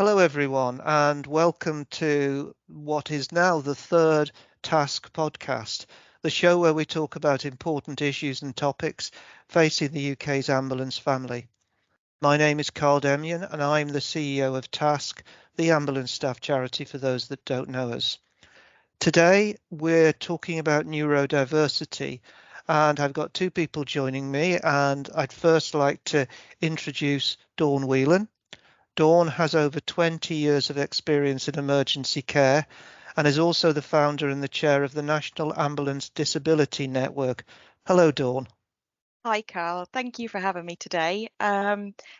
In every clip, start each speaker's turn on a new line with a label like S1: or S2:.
S1: Hello everyone, and welcome to what is now the third TASC podcast, the show where we talk about important issues and topics facing the UK's ambulance family. My name is Carl Demian and I'm the CEO of TASC, the ambulance staff charity for those that don't know us. Today we're talking about neurodiversity, and I've got two people joining me, and I'd first like to introduce Dawn Whelan. Dawn has over 20 years of experience in emergency care and is also the founder and the chair of the National Ambulance Disability Network. Hello, Dawn.
S2: Hi, Carl. Thank you for having me today.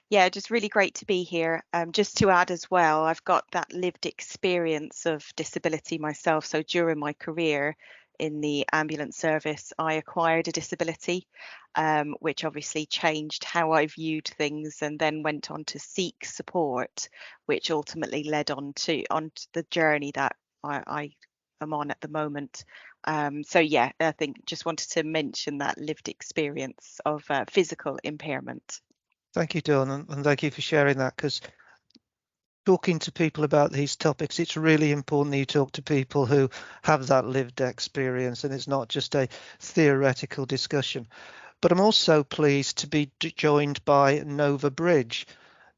S2: Just really great to be here. Just to add as well, I've got that lived experience of disability myself. So during my career in the ambulance service, I acquired a disability, which obviously changed how I viewed things, and then went on to seek support, which ultimately led on to the journey that I am on at the moment. I think just wanted to mention that lived experience of physical impairment.
S1: Thank you, Dawn, and thank you for sharing that, because talking to people about these topics, it's really important that you talk to people who have that lived experience and it's not just a theoretical discussion. But I'm also pleased to be joined by Nova Bridge.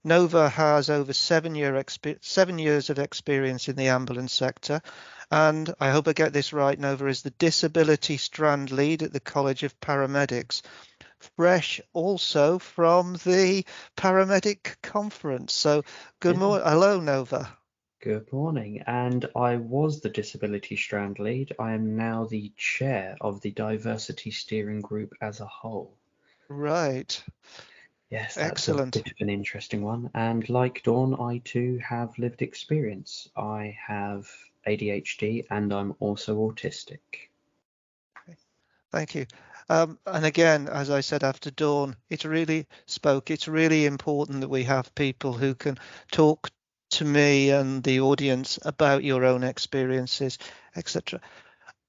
S1: Nova has over 7 years of experience in the ambulance sector, and I hope I get this right, Nova is the Disability Strand Lead at the College of Paramedics, fresh also from the Paramedic Conference. So good morning. Hello, Nova.
S3: Good morning, and I was the Disability Strand Lead. I am now the chair of the Diversity Steering Group as a whole.
S1: Right.
S3: Yes, that's
S1: Excellent.
S3: a bit of an interesting one. And like Dawn, I too have lived experience. I have ADHD and I'm also autistic.
S1: Thank you. And again, as I said after Dawn, it's really important that we have people who can talk to me and the audience about your own experiences, etc.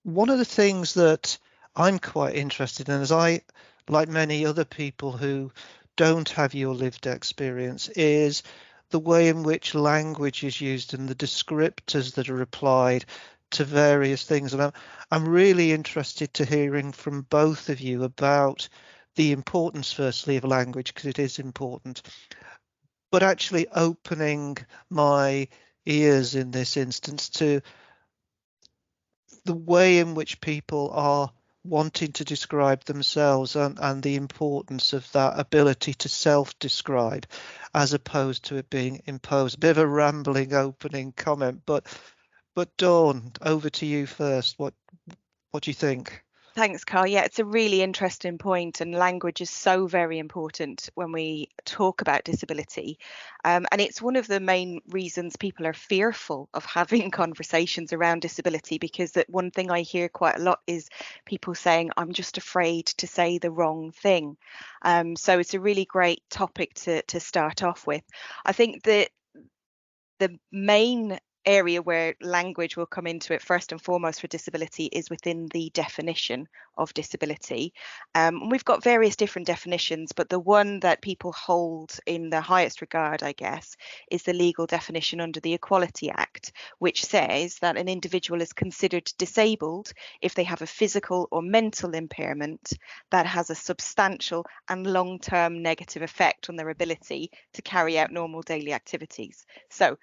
S1: One of the things that I'm quite interested in, as I, like many other people who don't have your lived experience, is the way in which language is used and the descriptors that are applied to various things. And I'm really interested to hearing from both of you about the importance, firstly, of language, because it is important, but actually opening my ears in this instance to the way in which people are wanting to describe themselves, and the importance of that ability to self-describe as opposed to it being imposed. A bit of a rambling opening comment, but Dawn, over to you first. What do you think?
S2: Thanks, Carl. Yeah, it's a really interesting point, and language is so very important when we talk about disability. And it's one of the main reasons people are fearful of having conversations around disability, because that one thing I hear quite a lot is people saying, I'm just afraid to say the wrong thing. So it's a really great topic to start off with. I think that the main area where language will come into it first and foremost for disability is within the definition of disability. We've got various different definitions, but the one that people hold in the highest regard, I guess, is the legal definition under the Equality Act, which says that an individual is considered disabled if they have a physical or mental impairment that has a substantial and long-term negative effect on their ability to carry out normal daily activities. So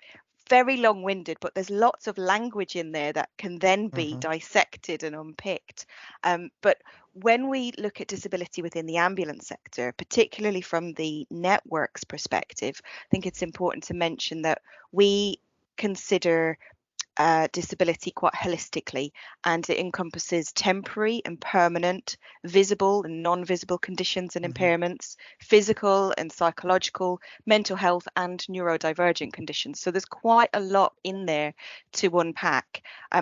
S2: very long-winded, but there's lots of language in there that can then be dissected and unpicked. But when we look at disability within the ambulance sector, particularly from the network's perspective, I think it's important to mention that we consider disability quite holistically, and it encompasses temporary and permanent, visible and non-visible conditions and impairments, physical and psychological, mental health and neurodivergent conditions. So there's quite a lot in there to unpack.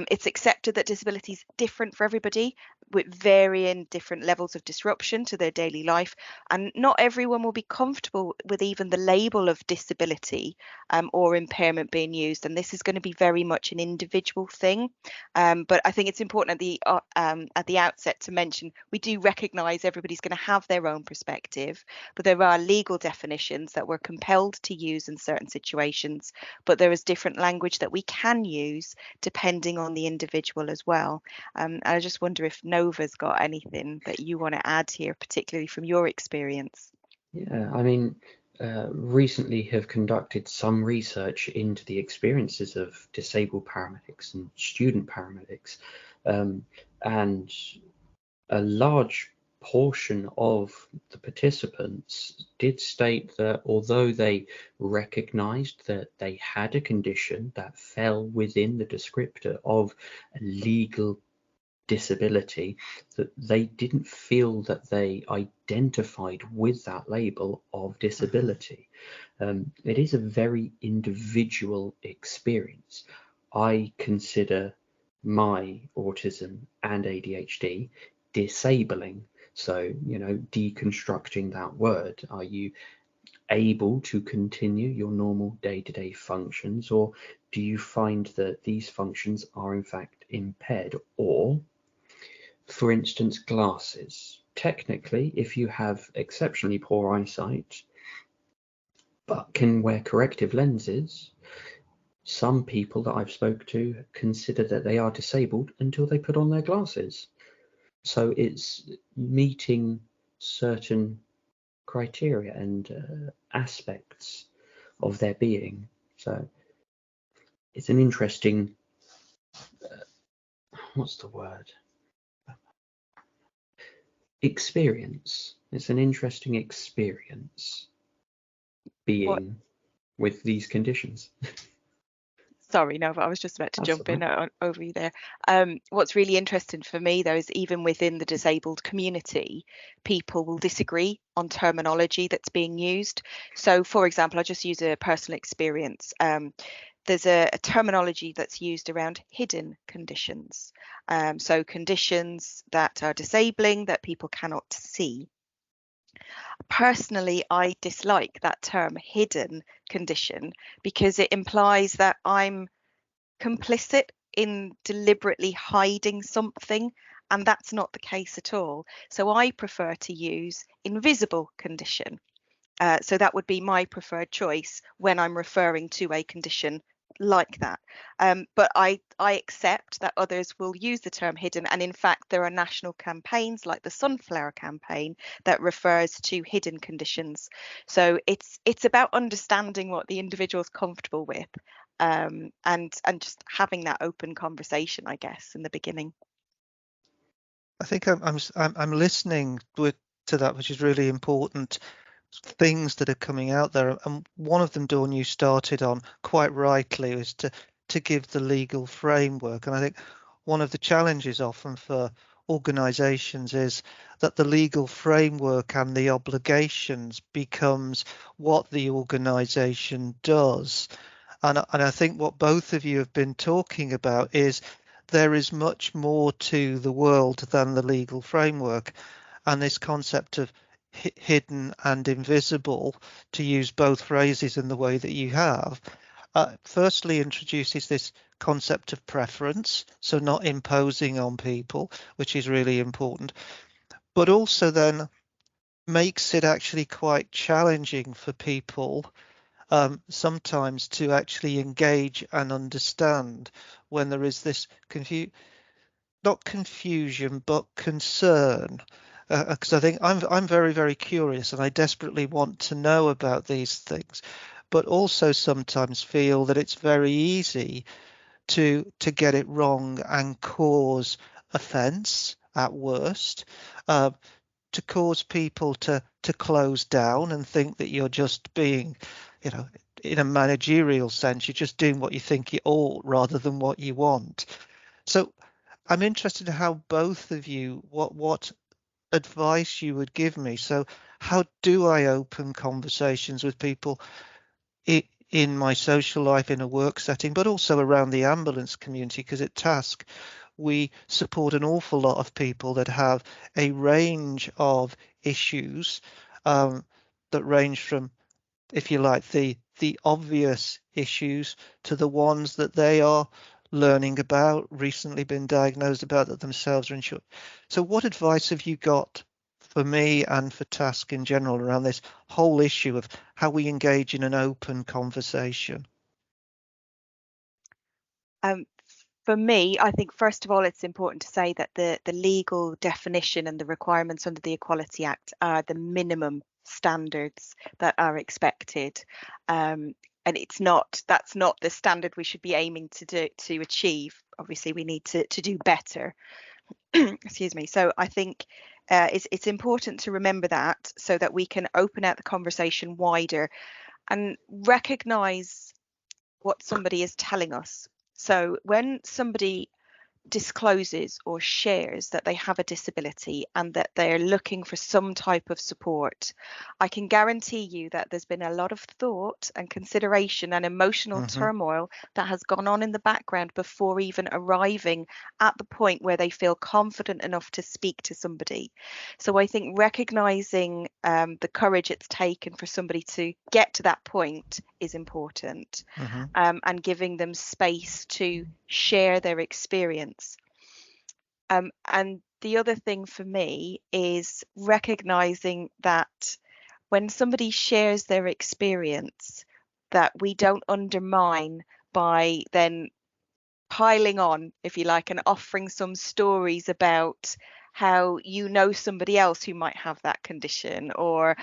S2: It's accepted that disability is different for everybody. with varying different levels of disruption to their daily life. And not everyone will be comfortable with even the label of disability or impairment being used. And this is going to be very much an individual thing. But I think it's important at the outset to mention we do recognise everybody's going to have their own perspective, but there are legal definitions that we're compelled to use in certain situations. But there is different language that we can use depending on the individual as well. And I just wonder if Nova's got anything that you want to add here, particularly from your experience.
S3: Yeah, I mean, recently have conducted some research into the experiences of disabled paramedics and student paramedics, and a large portion of the participants did state that although they recognized that they had a condition that fell within the descriptor of a legal disability, that they didn't feel that they identified with that label of disability. It is a very individual experience. I consider my autism and ADHD disabling. So, deconstructing that word, are you able to continue your normal day-to-day functions, or do you find that these functions are in fact impaired? Or, for instance, glasses. Technically, if you have exceptionally poor eyesight but can wear corrective lenses, some people that I've spoke to consider that they are disabled until they put on their glasses. So it's meeting certain criteria and aspects of their being. So it's an interesting, what's the word? Experience. It's an interesting experience being with these conditions.
S2: Sorry, no, but I was just about to jump in over you there. What's really interesting for me, though, is even within the disabled community, people will disagree on terminology that's being used. So, for example, I'll just use a personal experience. There's a terminology that's used around hidden conditions. So conditions that are disabling that people cannot see. Personally, I dislike that term hidden condition because it implies that I'm complicit in deliberately hiding something, and that's not the case at all. So I prefer to use invisible condition. So that would be my preferred choice when I'm referring to a condition like that. But I accept that others will use the term hidden, and in fact there are national campaigns like the Sunflower campaign that refers to hidden conditions. So it's about understanding what the individual's comfortable with, and just having that open conversation, I guess, in the beginning.
S1: I think I'm listening to that, which is really important. Things that are coming out there, and one of them, Dawn, you started on quite rightly, is to give the legal framework. And I think one of the challenges often for organizations is that the legal framework and the obligations becomes what the organization does. And I think what both of you have been talking about is there is much more to the world than the legal framework, and this concept of hidden and invisible, to use both phrases in the way that you have, firstly introduces this concept of preference, so not imposing on people, which is really important, but also then makes it actually quite challenging for people sometimes to actually engage and understand when there is this not confusion but concern, because I think I'm very, very curious and I desperately want to know about these things, but also sometimes feel that it's very easy to get it wrong and cause offence at worst, to cause people to close down and think that you're just being, in a managerial sense, you're just doing what you think you ought rather than what you want. So I'm interested in how both of you, what advice you would give me. So how do I open conversations with people in my social life, in a work setting, but also around the ambulance community? Because at TASC, we support an awful lot of people that have a range of issues that range from, if you like, the obvious issues to the ones that they are learning about, recently been diagnosed about, that themselves are insured. So what advice have you got for me and for TASC in general around this whole issue of how we engage in an open conversation?
S2: For me, I think first of all, it's important to say that the legal definition and the requirements under the Equality Act are the minimum standards that are expected. And that's not the standard we should be aiming to achieve. Obviously, we need to do better. Excuse me. So I think it's important to remember that, so that we can open out the conversation wider and recognize what somebody is telling us. So when somebody discloses or shares that they have a disability and that they're looking for some type of support, I can guarantee you that there's been a lot of thought and consideration and emotional turmoil that has gone on in the background before even arriving at the point where they feel confident enough to speak to somebody. So I think recognizing the courage it's taken for somebody to get to that point is important, and giving them space to share their experience. And the other thing for me is recognizing that when somebody shares their experience, that we don't undermine by then piling on, if you like, and offering some stories about how you know somebody else who might have that condition, or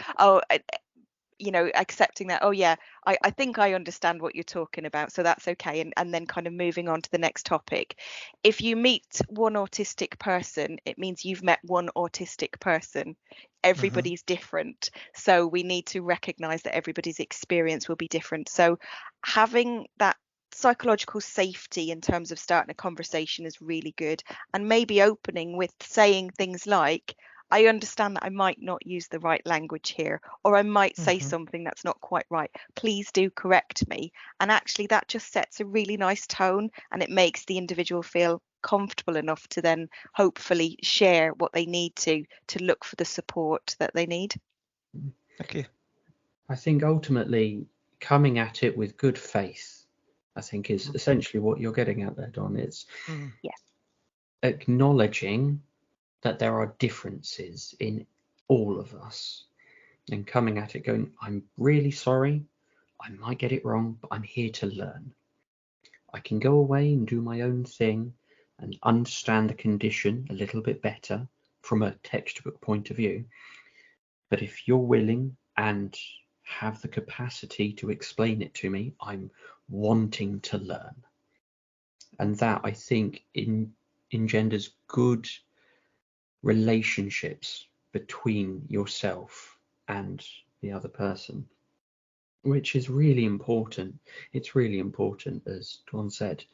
S2: accepting that, oh yeah, I think I understand what you're talking about, so that's okay, and then kind of moving on to the next topic. If you meet one autistic person, it means you've met one autistic person. Everybody's different, so we need to recognize that everybody's experience will be different. So having that psychological safety in terms of starting a conversation is really good, and maybe opening with saying things like, I understand that I might not use the right language here, or I might say something that's not quite right. Please do correct me. And actually that just sets a really nice tone, and it makes the individual feel comfortable enough to then hopefully share what they need to look for the support that they need.
S1: Thank you.
S3: I think ultimately coming at it with good faith, I think, is essentially what you're getting at there, Don. It's acknowledging that there are differences in all of us, and coming at it going, I'm really sorry, I might get it wrong, but I'm here to learn. I can go away and do my own thing and understand the condition a little bit better from a textbook point of view. But if you're willing and have the capacity to explain it to me, I'm wanting to learn. And that, I think, engenders good relationships between yourself and the other person, which is really important. It's really important, as Dawn said.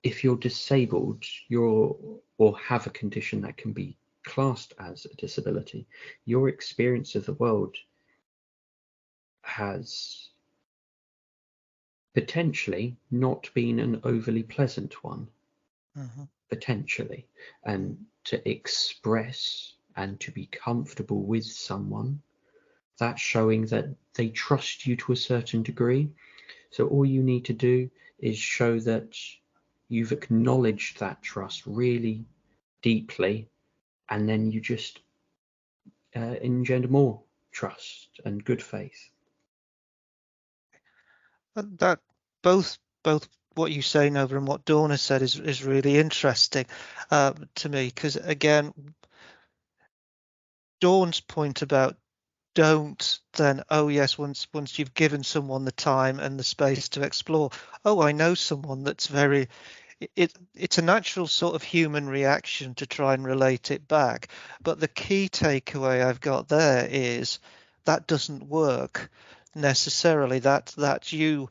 S3: If you're disabled, or have a condition that can be classed as a disability, your experience of the world has potentially not been an overly pleasant one. Potentially, and to express and to be comfortable with someone, that's showing that they trust you to a certain degree. So all you need to do is show that you've acknowledged that trust really deeply, and then you just engender more trust and good faith.
S1: And that both what you say, Nova, and what Dawn has said is really interesting to me, because again, Dawn's point about don't then, oh yes, once you've given someone the time and the space to explore, oh, I know someone that's very, it's a natural sort of human reaction to try and relate it back. But the key takeaway I've got there is that doesn't work necessarily. That's you.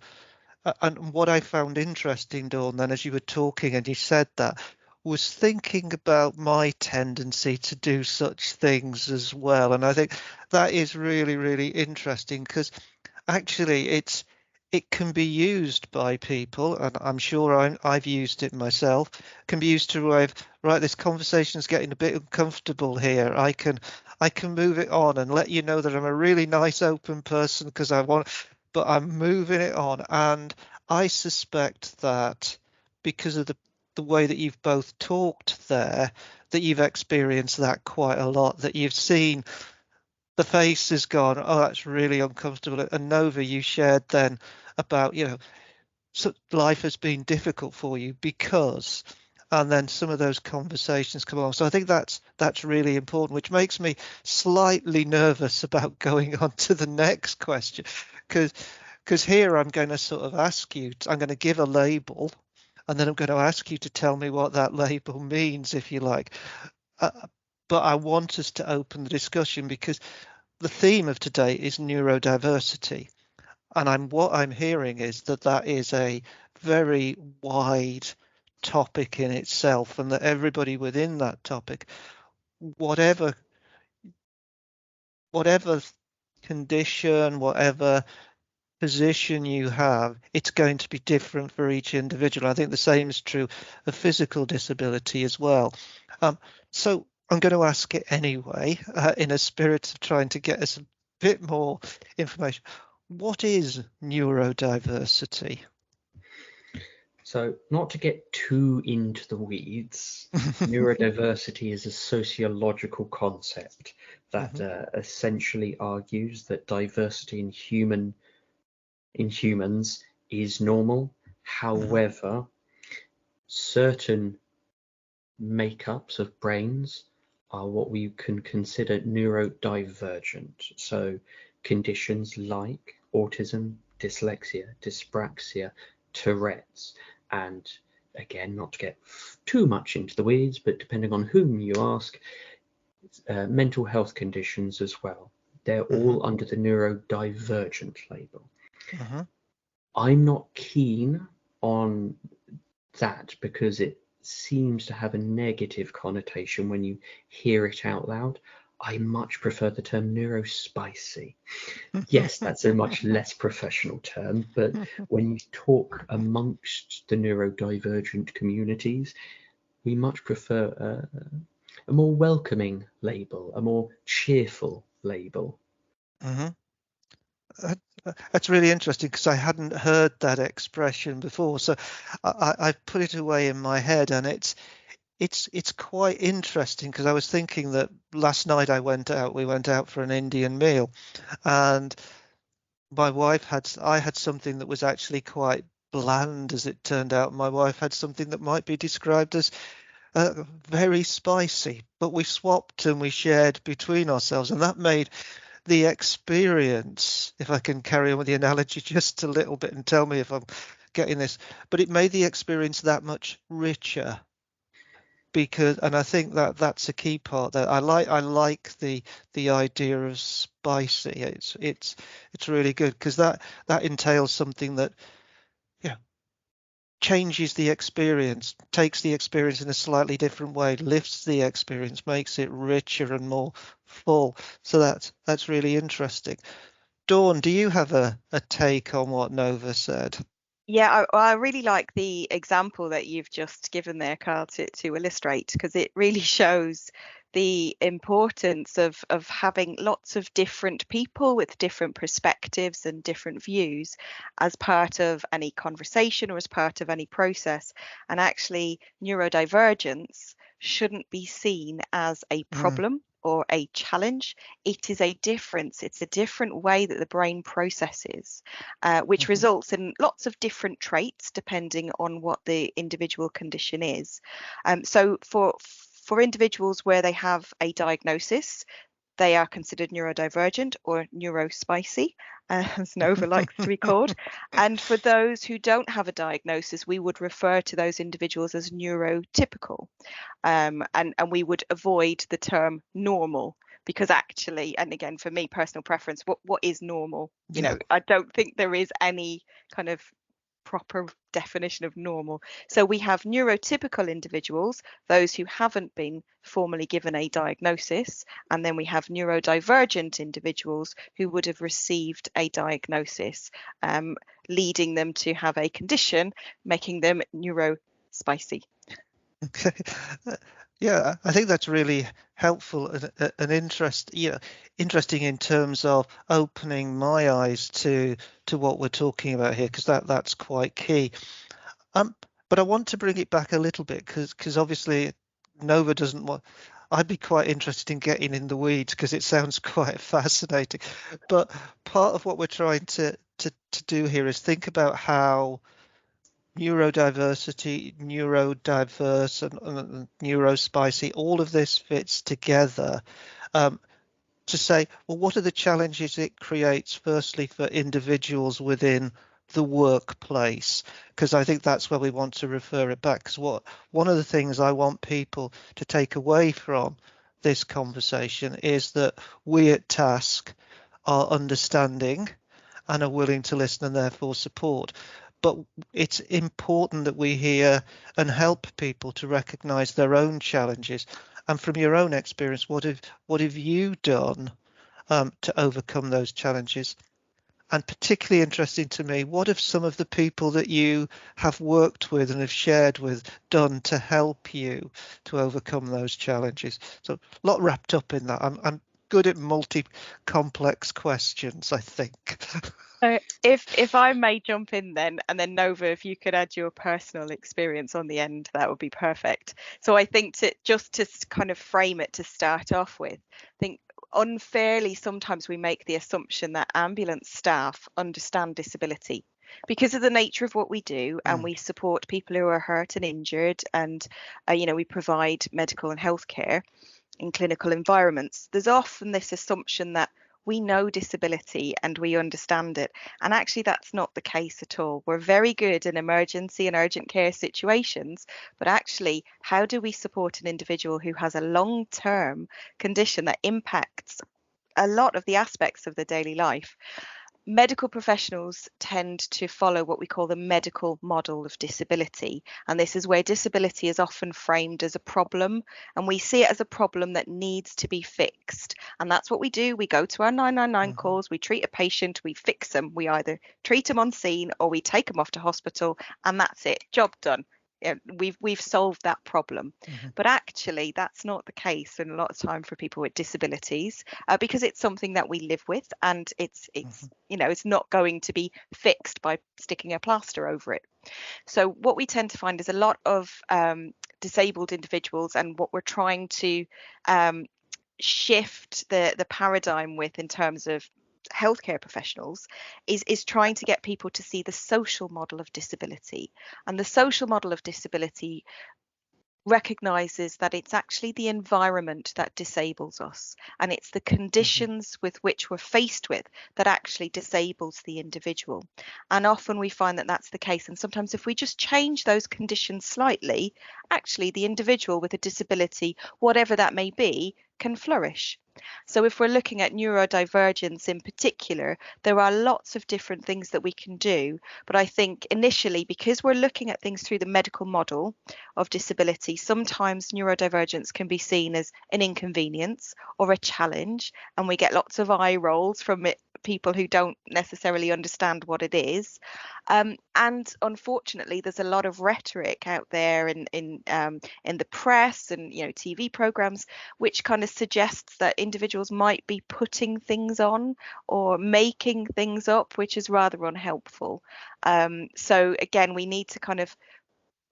S1: And what I found interesting, Dawn, then as you were talking and you said that, was thinking about my tendency to do such things as well. And I think that is really, really interesting, because actually it can be used by people, and I'm sure I've used it myself. It can be used to right, this conversation is getting a bit uncomfortable here. I can move it on and let you know that I'm a really nice, open person because but I'm moving it on. And I suspect that because of the way that you've both talked there, that you've experienced that quite a lot, that you've seen the face has gone, oh, that's really uncomfortable. And Nova, you shared then about, so life has been difficult for you because, and then some of those conversations come along. So I think that's really important, which makes me slightly nervous about going on to the next question, because here I'm going to sort of ask you, I'm going to give a label, and then I'm going to ask you to tell me what that label means, if you like. Uh, but I want us to open the discussion because the theme of today is neurodiversity. And what I'm hearing is that is a very wide topic in itself, and that everybody within that topic, whatever condition, whatever position you have, it's going to be different for each individual. I think the same is true of physical disability as well. So I'm going to ask it anyway, in a spirit of trying to get us a bit more information. What is neurodiversity?
S3: So, not to get too into the weeds, neurodiversity is a sociological concept that essentially argues that diversity in humans is normal. However, certain makeups of brains are what we can consider neurodivergent. So, conditions like autism, dyslexia, dyspraxia, Tourette's, and again, not to get too much into the weeds, but depending on whom you ask, mental health conditions as well. They're all under the neurodivergent label. I'm not keen on that because it seems to have a negative connotation when you hear it out loud. I much prefer the term neurospicy. Yes, that's a much less professional term, but when you talk amongst the neurodivergent communities, we much prefer a more welcoming label, a more cheerful label.
S1: That's really interesting because I hadn't heard that expression before. So I've put it away in my head, and it's quite interesting because I was thinking that last night we went out for an Indian meal, and I had something that was actually quite bland, as it turned out. My wife had something that might be described as very spicy, but we swapped and we shared between ourselves, and that made the experience, if I can carry on with the analogy just a little bit and tell me if I'm getting this, but it made the experience that much richer. And I think that that's a key part that I like the idea of spicy. It's really good because that entails something that changes the experience, takes the experience in a slightly different way, lifts the experience, makes it richer and more full. So that's really interesting. Dawn, do you have a take on what Nova said?
S2: Yeah, I really like the example that you've just given there, Carl, to illustrate, because it really shows the importance of having lots of different people with different perspectives and different views as part of any conversation or as part of any process. And actually, neurodivergence shouldn't be seen as a problem or a challenge. It is a difference. It's a different way that the brain processes, which results in lots of different traits depending on what the individual condition is. So for individuals where they have a diagnosis, they are considered neurodivergent or neurospicy, as Nova likes to be called. And for those who don't have a diagnosis, we would refer to those individuals as neurotypical. And we would avoid the term normal, because actually, and again, for me, personal preference, what is normal? I don't think there is any kind of proper definition of normal. So we have neurotypical individuals, those who haven't been formally given a diagnosis, and then we have neurodivergent individuals who would have received a diagnosis, leading them to have a condition, making them neurospicy.
S1: Okay. Yeah, I think that's really helpful and interesting in terms of opening my eyes to what we're talking about here, because that's quite key. But I want to bring it back a little bit because obviously Nova doesn't want. I'd be quite interested in getting in the weeds because it sounds quite fascinating. But part of what we're trying to do here is think about how neurodiversity, neurodiverse, and neurospicy, all of this fits together to say, well, what are the challenges it creates, firstly, for individuals within the workplace? Because I think that's where we want to refer it back. Because one of the things I want people to take away from this conversation is that we at TASC are understanding and are willing to listen and therefore support. But it's important that we hear and help people to recognise their own challenges. And from your own experience, what have you done to overcome those challenges? And particularly interesting to me, what have some of the people that you have worked with and have shared with done to help you to overcome those challenges? So a lot wrapped up in that. I'm good at multi-complex questions, I think.
S2: So if I may jump in then, and then Nova, if you could add your personal experience on the end, that would be perfect. So I think to kind of frame it to start off with, I think unfairly sometimes we make the assumption that ambulance staff understand disability because of the nature of what we do, and we support people who are hurt and injured, and we provide medical and healthcare in clinical environments. There's often this assumption that we know disability and we understand it. And actually, that's not the case at all. We're very good in emergency and urgent care situations, but actually, how do we support an individual who has a long-term condition that impacts a lot of the aspects of their daily life? Medical professionals tend to follow what we call the medical model of disability. And this is where disability is often framed as a problem, and we see it as a problem that needs to be fixed. And that's what we do. We go to our 999 calls, we treat a patient, we fix them. We either treat them on scene or we take them off to hospital, and that's it, job done. We've solved that problem. But actually that's not the case in a lot of time for people with disabilities, because it's something that we live with, and it's not going to be fixed by sticking a plaster over it. So what we tend to find is a lot of disabled individuals, and what we're trying to shift the paradigm with in terms of healthcare professionals is trying to get people to see the social model of disability. And the social model of disability recognizes that it's actually the environment that disables us, and it's the conditions with which we're faced with that actually disables the individual. And often we find that that's the case, and sometimes if we just change those conditions slightly, actually the individual with a disability, whatever that may be, can flourish. So if we're looking at neurodivergence in particular, there are lots of different things that we can do. But I think initially, because we're looking at things through the medical model of disability, sometimes neurodivergence can be seen as an inconvenience or a challenge, and we get lots of eye rolls from people who don't necessarily understand what it is. And unfortunately, there's a lot of rhetoric out there in the press and TV programs, which kind of suggests that individuals might be putting things on or making things up, which is rather unhelpful. So again, we need to kind of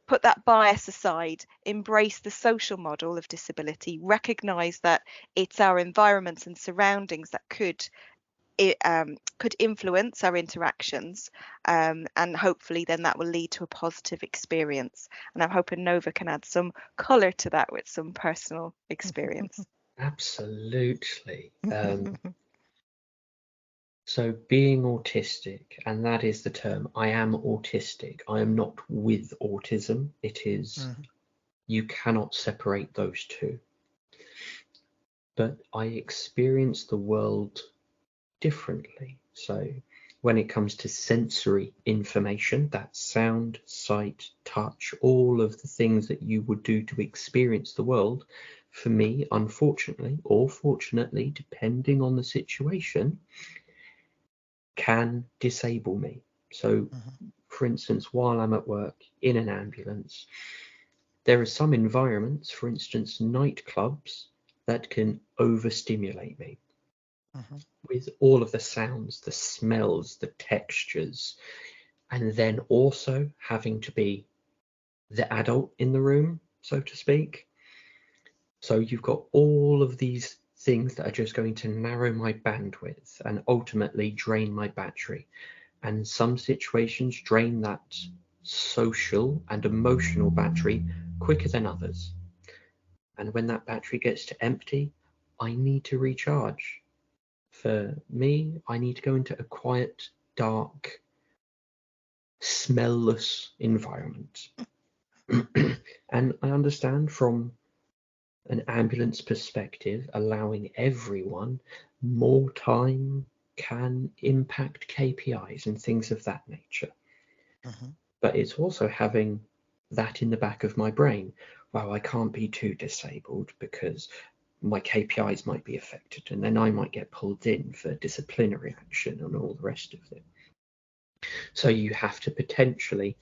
S2: put that bias aside, embrace the social model of disability, recognise that it's our environments and surroundings that could influence our interactions, and hopefully then that will lead to a positive experience. And I'm hoping Nova can add some colour to that with some personal experience.
S3: Absolutely. So being autistic, and that is the term, I am autistic. I am not with autism. It is, you cannot separate those two. But I experience the world differently. So when it comes to sensory information, that's sound, sight, touch, all of the things that you would do to experience the world, for me, unfortunately, or fortunately, depending on the situation, can disable me. So, for instance, while I'm at work in an ambulance, there are some environments, for instance, nightclubs, that can overstimulate me. With all of the sounds, the smells, the textures, and then also having to be the adult in the room, so to speak. So you've got all of these things that are just going to narrow my bandwidth and ultimately drain my battery. And some situations drain that social and emotional battery quicker than others. And when that battery gets to empty, I need to recharge. For me, I need to go into a quiet, dark, smellless environment. And I understand from an ambulance perspective, allowing everyone more time can impact KPIs and things of that nature. But it's also having that in the back of my brain. Well, I can't be too disabled because my KPIs might be affected, and then I might get pulled in for disciplinary action and all the rest of it. So you have to potentially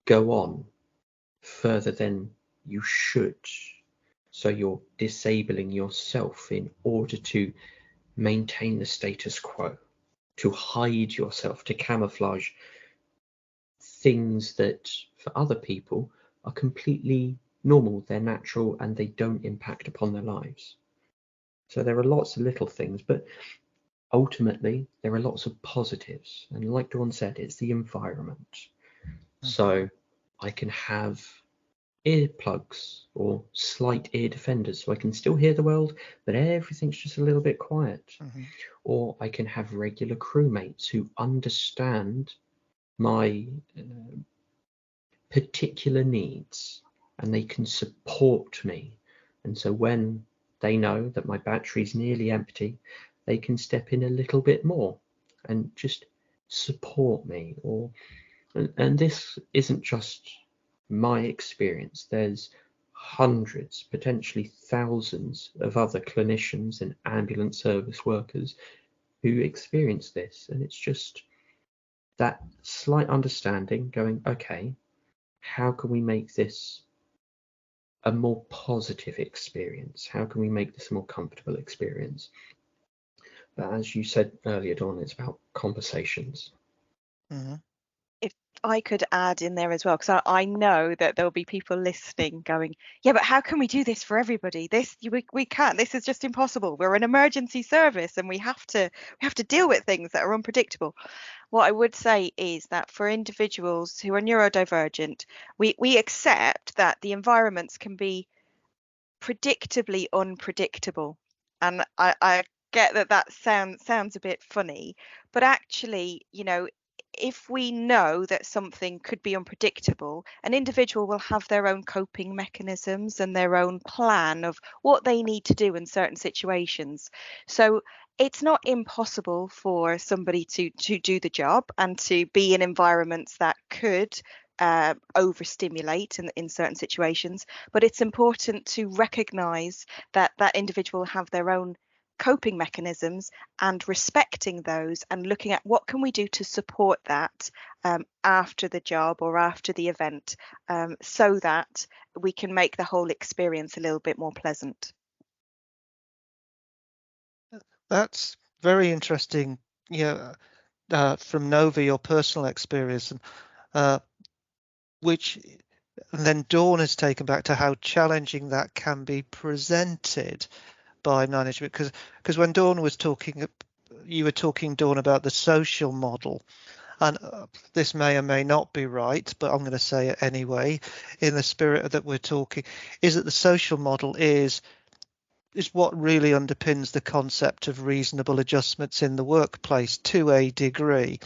S3: go on further than you should. So you're disabling yourself in order to maintain the status quo, to hide yourself, to camouflage things that for other people are completely normal, they're natural, and they don't impact upon their lives. So there are lots of little things, but ultimately there are lots of positives. And like Dawn said, it's the environment. So I can have earplugs or slight ear defenders, so I can still hear the world, but everything's just a little bit quiet. Or I can have regular crewmates who understand my particular needs, and they can support me. And so when they know that my battery's nearly empty, they can step in a little bit more and just support me. And this isn't just my experience. There's hundreds, potentially thousands of other clinicians and ambulance service workers who experience this. And it's just that slight understanding going, okay, how can we make this a more positive experience? How can we make this a more comfortable experience? But as you said earlier, Dawn, it's about conversations.
S2: If I could add in there as well, because I know that there'll be people listening going, yeah, but how can we do this for everybody? We can't. This is just impossible. We're an emergency service and we have to deal with things that are unpredictable. What I would say is that for individuals who are neurodivergent, we accept that the environments can be predictably unpredictable. And I get that sounds a bit funny, but actually, if we know that something could be unpredictable, an individual will have their own coping mechanisms and their own plan of what they need to do in certain situations. So it's not impossible for somebody to do the job and to be in environments that could overstimulate in certain situations, but it's important to recognize that individual have their own coping mechanisms and respecting those and looking at what can we do to support that after the job or after the event, so that we can make the whole experience a little bit more pleasant.
S1: That's very interesting. From Nova, your personal experience, which and then Dawn has taken back to how challenging that can be presented by management. Because when Dawn was talking, you were talking, Dawn, about the social model. And this may or may not be right, but I'm going to say it anyway, in the spirit that we're talking, is that the social model is what really underpins the concept of reasonable adjustments in the workplace to a degree.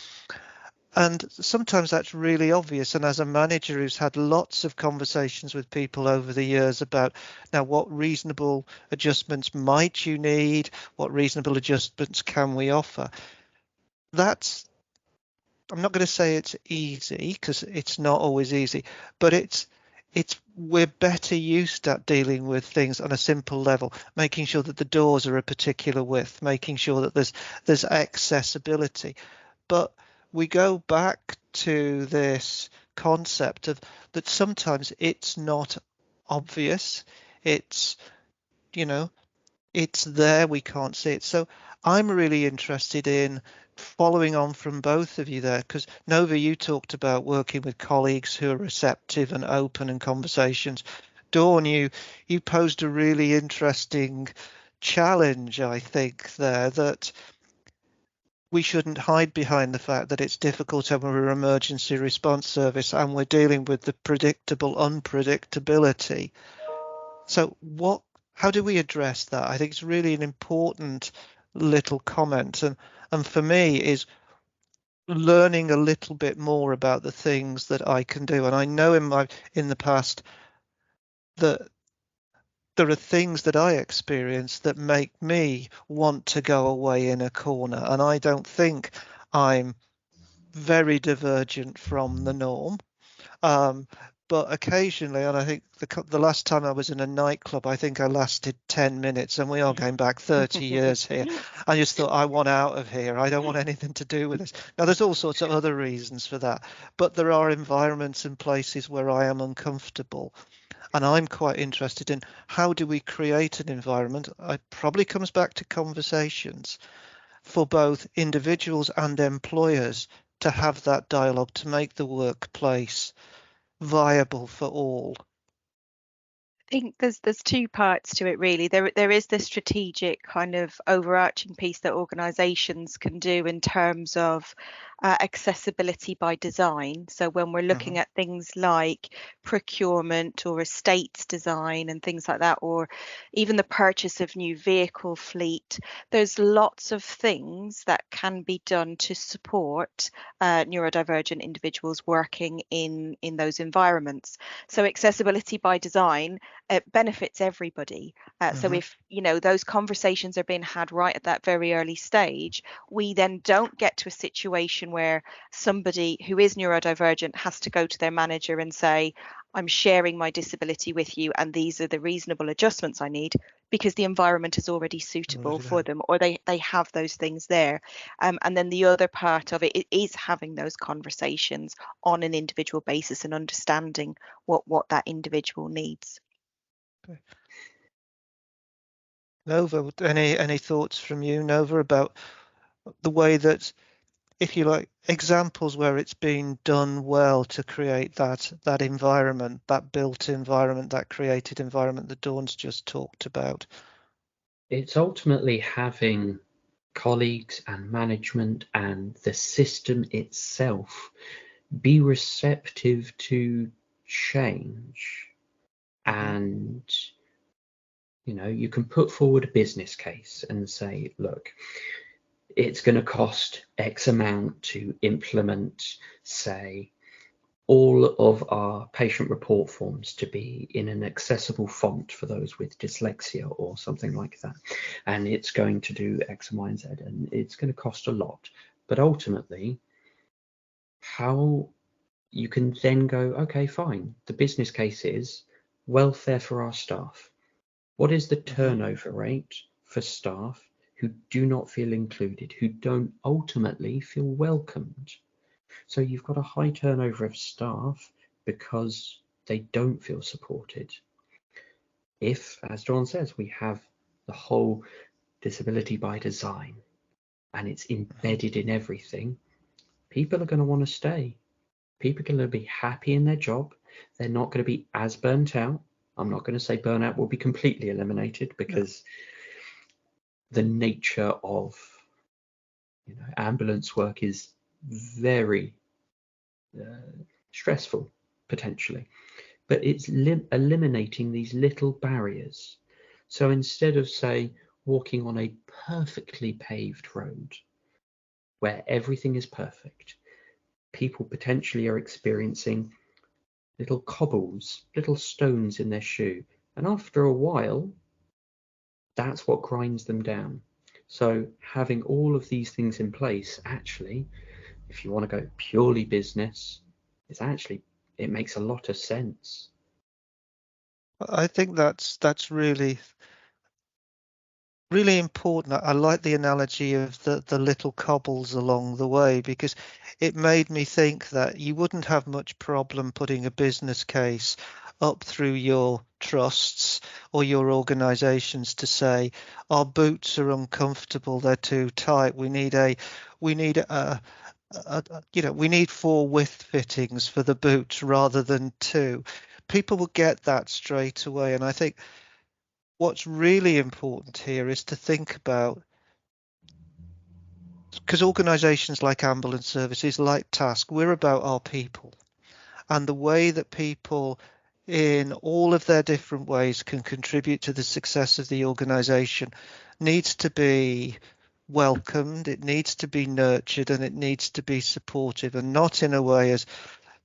S1: And sometimes that's really obvious. And as a manager who's had lots of conversations with people over the years about now what reasonable adjustments might you need, what reasonable adjustments can we offer, that's, I'm not going to say it's easy, because it's not always easy, but it's we're better used at dealing with things on a simple level, making sure that the doors are a particular width, making sure that there's accessibility. But we go back to this concept of that sometimes it's not obvious. It's, you know, it's there, we can't see it. So I'm really interested in following on from both of you there, because Nova, you talked about working with colleagues who are receptive and open in conversations. Dawn, you posed a really interesting challenge, I think, there, that we shouldn't hide behind the fact that it's difficult and we're an emergency response service and we're dealing with the predictable unpredictability. So how do we address that? I think it's really an important little comment. And for me is learning a little bit more about the things that I can do. And I know in the past that there are things that I experience that make me want to go away in a corner. And I don't think I'm very divergent from the norm. Um, but occasionally, and I think the last time I was in a nightclub, I think I lasted 10 minutes, and we are going back 30 years here. I just thought, I want out of here. I don't want anything to do with this. Now, there's all sorts of other reasons for that, but there are environments and places where I am uncomfortable. And I'm quite interested in how do we create an environment? It probably comes back to conversations for both individuals and employers to have that dialogue, to make the workplace viable for all.
S2: I think there's two parts to it really. There is the strategic kind of overarching piece that organisations can do in terms of accessibility by design. So when we're looking at things like procurement or estates design and things like that, or even the purchase of new vehicle fleet, there's lots of things that can be done to support neurodivergent individuals working in those environments. So accessibility by design, it benefits everybody. So if those conversations are being had right at that very early stage, we then don't get to a situation where somebody who is neurodivergent has to go to their manager and say, I'm sharing my disability with you and these are the reasonable adjustments I need, because the environment is already suitable for them, or they have those things there. And then the other part of it is having those conversations on an individual basis and understanding what that individual needs.
S1: Okay. Nova, any thoughts from you, Nova, about the way that, if you like, examples where it's been done well to create that environment, that built environment, that created environment that Dawn's just talked about?
S3: It's ultimately having colleagues and management and the system itself be receptive to change. And you can put forward a business case and say, look, it's going to cost X amount to implement, say, all of our patient report forms to be in an accessible font for those with dyslexia or something like that. And it's going to do X, Y, and Z, and it's going to cost a lot. But ultimately, how you can then go, okay, fine. The business case is welfare for our staff. What is the turnover rate for staff who do not feel included, who don't ultimately feel welcomed? So you've got a high turnover of staff because they don't feel supported. If, as Dawn says, we have the whole disability by design and it's embedded in everything, people are going to want to stay. People are going to be happy in their job. They're not going to be as burnt out. I'm not going to say burnout will be completely eliminated, because the nature of ambulance work is very stressful potentially, but it's eliminating these little barriers. So instead of, say, walking on a perfectly paved road where everything is perfect, people potentially are experiencing little cobbles, little stones in their shoe, and after a while that's what grinds them down. So having all of these things in place, actually, if you want to go purely business, it makes a lot of sense.
S1: I think that's really really important. I like the analogy of the little cobbles along the way, because it made me think that you wouldn't have much problem putting a business case up through your trusts or your organizations to say our boots are uncomfortable, they're too tight, we need we need 4 width fittings for the boots rather than 2. People will get that straight away, and I think what's really important here is to think about, because organizations like ambulance services, like TASC, we're about our people, and the way that people in all of their different ways can contribute to the success of the organization needs to be welcomed, it needs to be nurtured, and it needs to be supportive, and not in a way as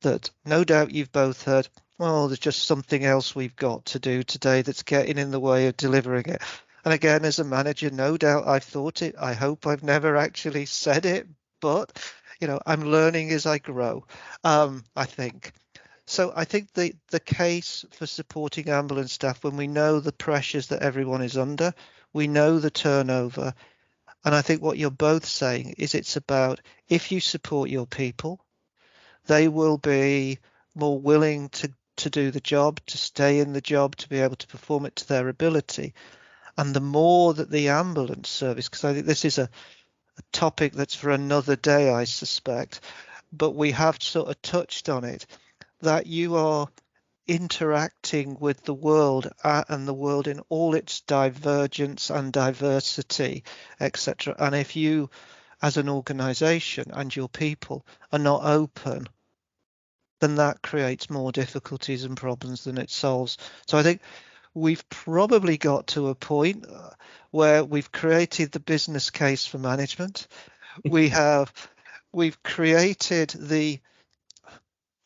S1: that no doubt you've both heard, well, there's just something else we've got to do today that's getting in the way of delivering it. And again, as a manager, no doubt I've thought it. I hope I've never actually said it, but I'm learning as I grow, I think. So I think the case for supporting ambulance staff, when we know the pressures that everyone is under, we know the turnover, and I think what you're both saying is it's about, if you support your people, they will be more willing to do the job, to stay in the job, to be able to perform it to their ability. And the more that the ambulance service, because I think this is a topic that's for another day, I suspect, but we have sort of touched on it, that you are interacting with the world and the world in all its divergence and diversity, etc. And if you, as an organization and your people, are not open, then that creates more difficulties and problems than it solves. So I think we've probably got to a point where we've created the business case for management. We've created the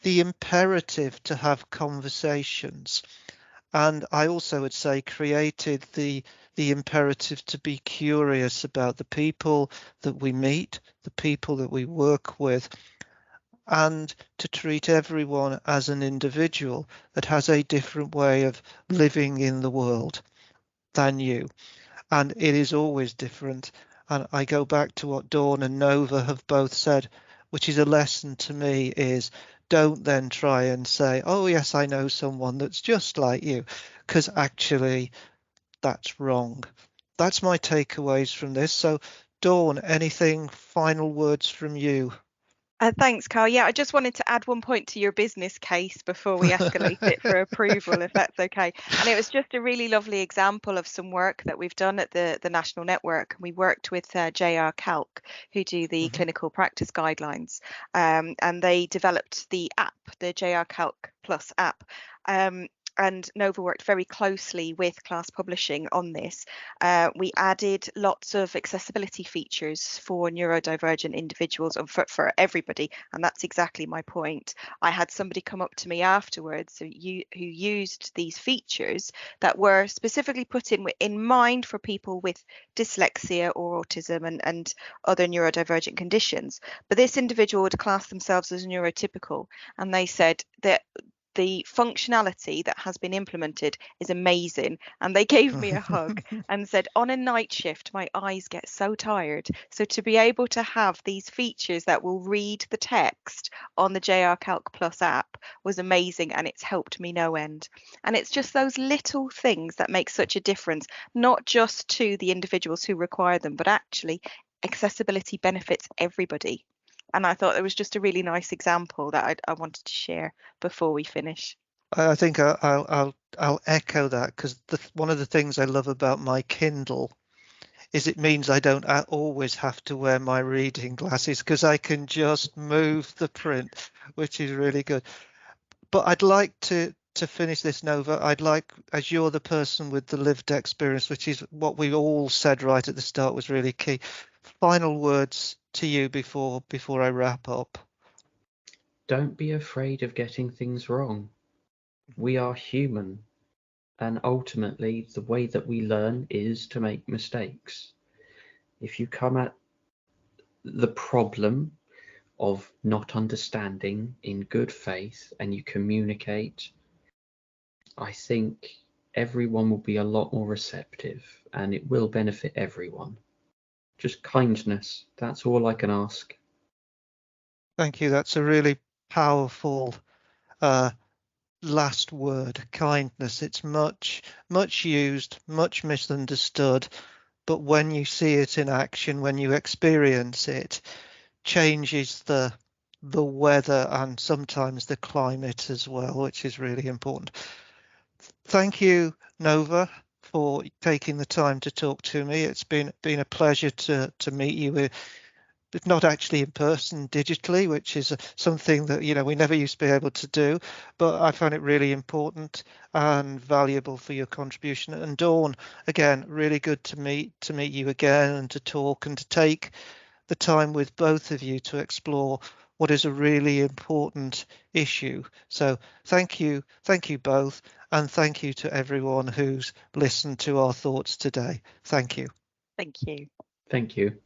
S1: imperative to have conversations, and I also would say created the imperative to be curious about the people that we meet, the people that we work with, and to treat everyone as an individual that has a different way of living in the world than you. And it is always different. And I go back to what Dawn and Nova have both said, which is a lesson to me, is don't then try and say, oh yes, I know someone that's just like you, because actually that's wrong. That's my takeaways from this. So Dawn, anything final words from you?
S2: Thanks, Carl. Yeah, I just wanted to add one point to your business case before we escalate it for approval, if that's okay. And it was just a really lovely example of some work that we've done at the National Network. We worked with JR Calc, who do the clinical practice guidelines, and they developed the app, the JR Calc Plus app. And Nova worked very closely with Class Publishing on this. We added lots of accessibility features for neurodivergent individuals and for everybody, and that's exactly my point. I had somebody come up to me afterwards who used these features that were specifically put in mind for people with dyslexia or autism and other neurodivergent conditions. But this individual would class themselves as neurotypical, and they said that the functionality that has been implemented is amazing, and they gave me a hug and said, on a night shift my eyes get so tired, so to be able to have these features that will read the text on the JR Calc Plus app was amazing, and it's helped me no end. And it's just those little things that make such a difference, not just to the individuals who require them, but actually accessibility benefits everybody. And I thought it was just a really nice example that I wanted to share before we finish.
S1: I think I'll echo that, because one of the things I love about my Kindle is it means I don't always have to wear my reading glasses, because I can just move the print, which is really good. But I'd like to finish this, Nova. I'd like, as you're the person with the lived experience, which is what we all said right at the start was really key. Final words to you before I wrap up.
S3: Don't be afraid of getting things wrong. We are human, and ultimately the way that we learn is to make mistakes. if you come at the problem of not understanding in good faith and you communicate, I think everyone will be a lot more receptive and it will benefit everyone. Just kindness, that's all I can ask.
S1: Thank you. That's a really powerful last word, kindness. It's much used, much misunderstood, but when you see it in action, when you experience it, changes the weather and sometimes the climate as well, which is really important. Thank you, Nova, for taking the time to talk to me. It's been a pleasure to meet you, but not actually in person, digitally, which is something that we never used to be able to do. But I found it really important and valuable for your contribution. And Dawn, again, really good to meet you again and to talk and to take the time with both of you to explore what is a really important issue. So thank you both, and thank you to everyone who's listened to our thoughts today. Thank you.
S2: Thank you.
S3: Thank you.